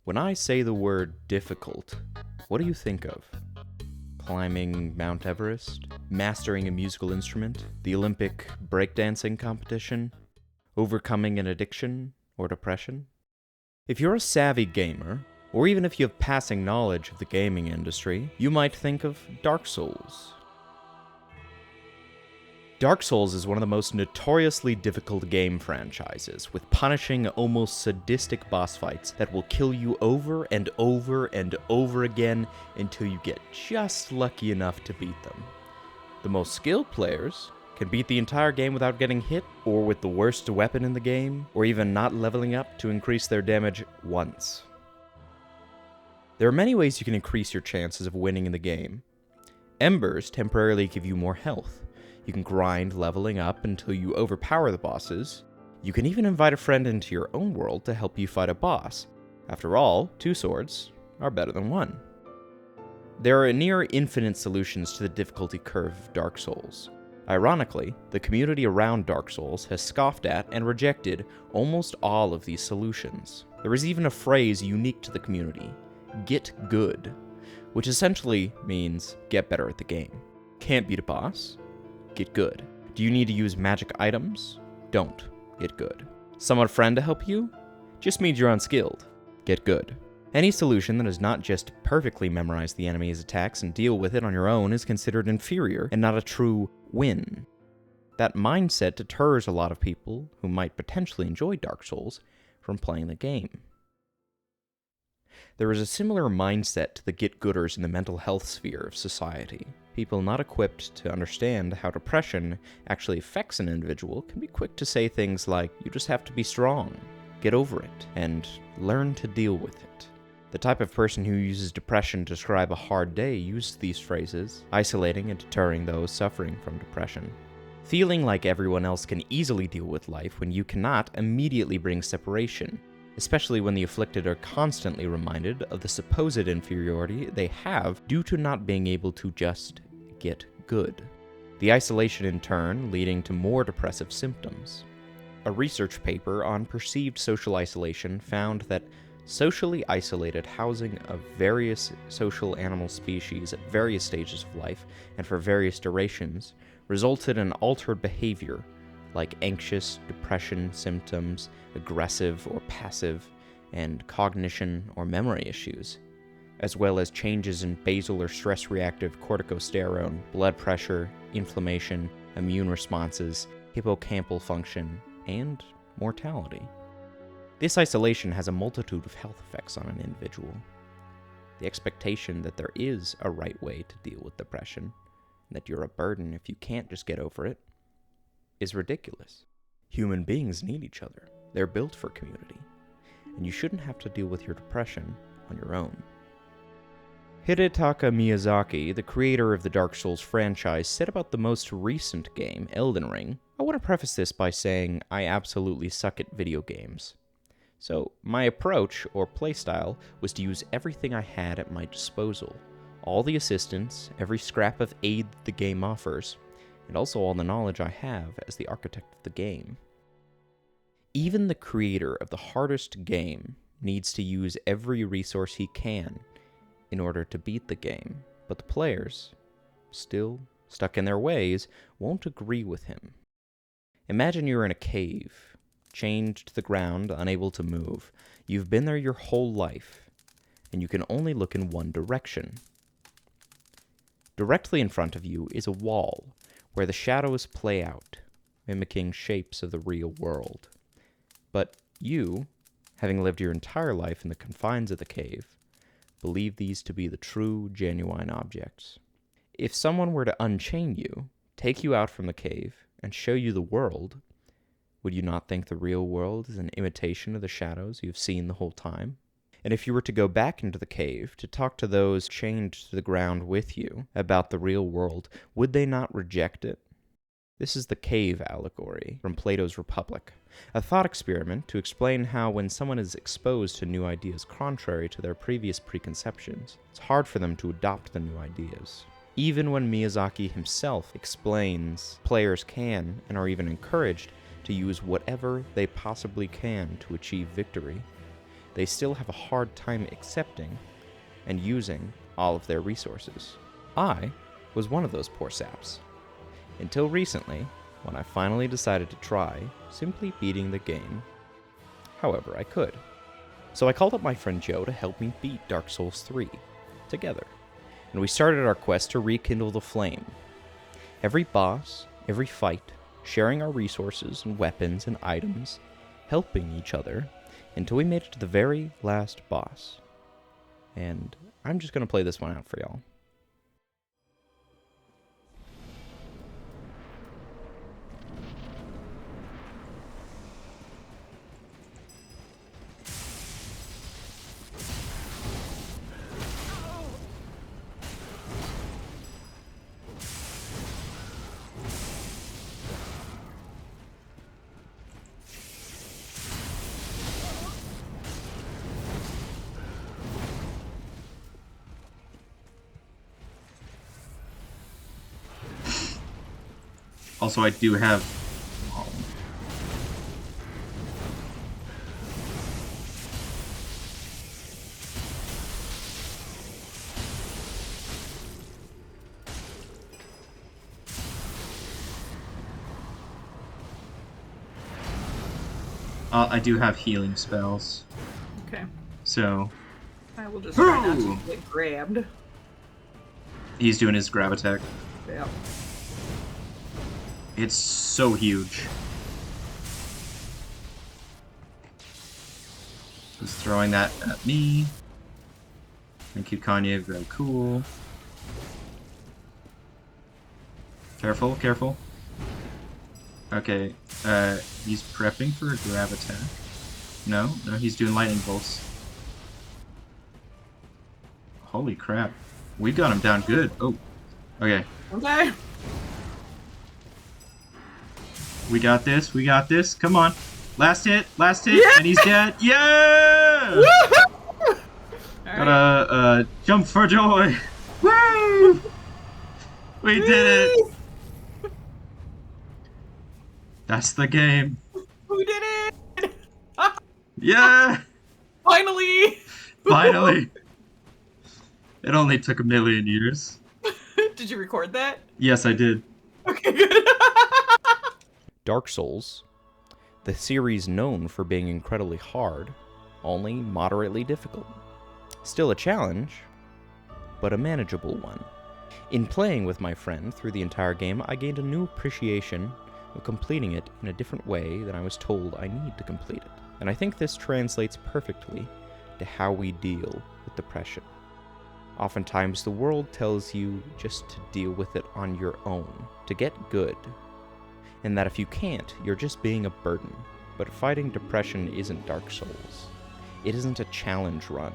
When I say the word difficult, what do you think of? Climbing Mount Everest? Mastering a musical instrument? The Olympic breakdancing competition? Overcoming an addiction or depression? If you're a savvy gamer, or even if you have passing knowledge of the gaming industry, you might think of Dark Souls. Dark Souls is one of the most notoriously difficult game franchises, with punishing, almost sadistic boss fights that will kill you over and over and over again until you get just lucky enough to beat them. The most skilled players can beat the entire game without getting hit, or with the worst weapon in the game, or even not leveling up to increase their damage once. There are many ways you can increase your chances of winning in the game. Embers temporarily give you more health. You can grind leveling up until you overpower the bosses. You can even invite a friend into your own world to help you fight a boss. After all, 2 swords are better than 1. There are near infinite solutions to the difficulty curve of Dark Souls. Ironically, the community around Dark Souls has scoffed at and rejected almost all of these solutions. There is even a phrase unique to the community, Git Good, which essentially means get better at the game. Can't beat a boss? Get good. Do you need to use magic items? Don't. Get good. Summon a friend to help you? Just means you're unskilled. Get good. Any solution that does not just perfectly memorize the enemy's attacks and deal with it on your own is considered inferior and not a true win. That mindset deters a lot of people who might potentially enjoy Dark Souls from playing the game. There is a similar mindset to the get-gooders in the mental health sphere of society. People not equipped to understand how depression actually affects an individual can be quick to say things like, you just have to be strong, get over it, and learn to deal with it. The type of person who uses depression to describe a hard day uses these phrases, isolating and deterring those suffering from depression. Feeling like everyone else can easily deal with life when you cannot immediately brings separation, especially when the afflicted are constantly reminded of the supposed inferiority they have due to not being able to just get good. The isolation in turn leading to more depressive symptoms. A research paper on perceived social isolation found that socially isolated housing of various social animal species at various stages of life and for various durations resulted in altered behavior like anxious, depression symptoms, aggressive or passive, and cognition or memory issues, as well as changes in basal or stress-reactive corticosterone, blood pressure, inflammation, immune responses, hippocampal function, and mortality. This isolation has a multitude of health effects on an individual. The expectation that there is a right way to deal with depression, and that you're a burden if you can't just get over it, is ridiculous. Human beings need each other. They're built for community. And you shouldn't have to deal with your depression on your own. Hidetaka Miyazaki, the creator of the Dark Souls franchise, said about the most recent game, Elden Ring, I want to preface this by saying I absolutely suck at video games. So my approach, or playstyle, was to use everything I had at my disposal. All the assistance, every scrap of aid the game offers, and also all the knowledge I have as the architect of the game. Even the creator of the hardest game needs to use every resource he can in order to beat the game, but the players, still stuck in their ways, won't agree with him. Imagine you're in a cave, chained to the ground, unable to move. You've been there your whole life, and you can only look in one direction. Directly in front of you is a wall, where the shadows play out, mimicking shapes of the real world. But you, having lived your entire life in the confines of the cave, believe these to be the true, genuine objects. If someone were to unchain you, take you out from the cave, and show you the world, would you not think the real world is an imitation of the shadows you've seen the whole time? And if you were to go back into the cave to talk to those chained to the ground with you about the real world, would they not reject it? This is the cave allegory from Plato's Republic, a thought experiment to explain how when someone is exposed to new ideas contrary to their previous preconceptions, it's hard for them to adopt the new ideas. Even when Miyazaki himself explains players can and are even encouraged to use whatever they possibly can to achieve victory, they still have a hard time accepting and using all of their resources. I was one of those poor saps. Until recently, when I finally decided to try simply beating the game however I could. So I called up my friend Joe to help me beat Dark Souls 3 together, and we started our quest to rekindle the flame. Every boss, every fight, sharing our resources and weapons and items, helping each other, until we made it to the very last boss. And I'm just going to play this one out for y'all. Also, I do have... I do have healing spells. Okay. So... I will just try not to get grabbed. He's doing his grab attack. Yep. It's so huge. Just throwing that at me. Thank you, Kanye. Very cool. Careful, careful. Okay, he's prepping for a grab attack. No, he's doing lightning bolts. Holy crap. We've got him down good. Oh, okay. Okay. We got this, come on. Last hit, Yeah! and he's dead. Yeah! Gotta jump for joy. Woo! We did it! That's the game. We did it! Yeah! Finally! Finally! It only took 1,000,000 years. Did you record that? Yes, I did. Okay, good. Dark Souls, the series known for being incredibly hard, only moderately difficult. Still a challenge, but a manageable one. In playing with my friend through the entire game, I gained a new appreciation of completing it in a different way than I was told I need to complete it. And I think this translates perfectly to how we deal with depression. Oftentimes the world tells you just to deal with it on your own, to get good, and that if you can't, you're just being a burden. But fighting depression isn't Dark Souls. It isn't a challenge run.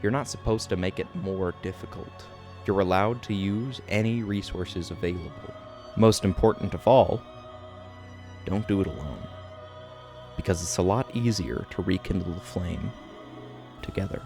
You're not supposed to make it more difficult. You're allowed to use any resources available. Most important of all, don't do it alone, because it's a lot easier to rekindle the flame together.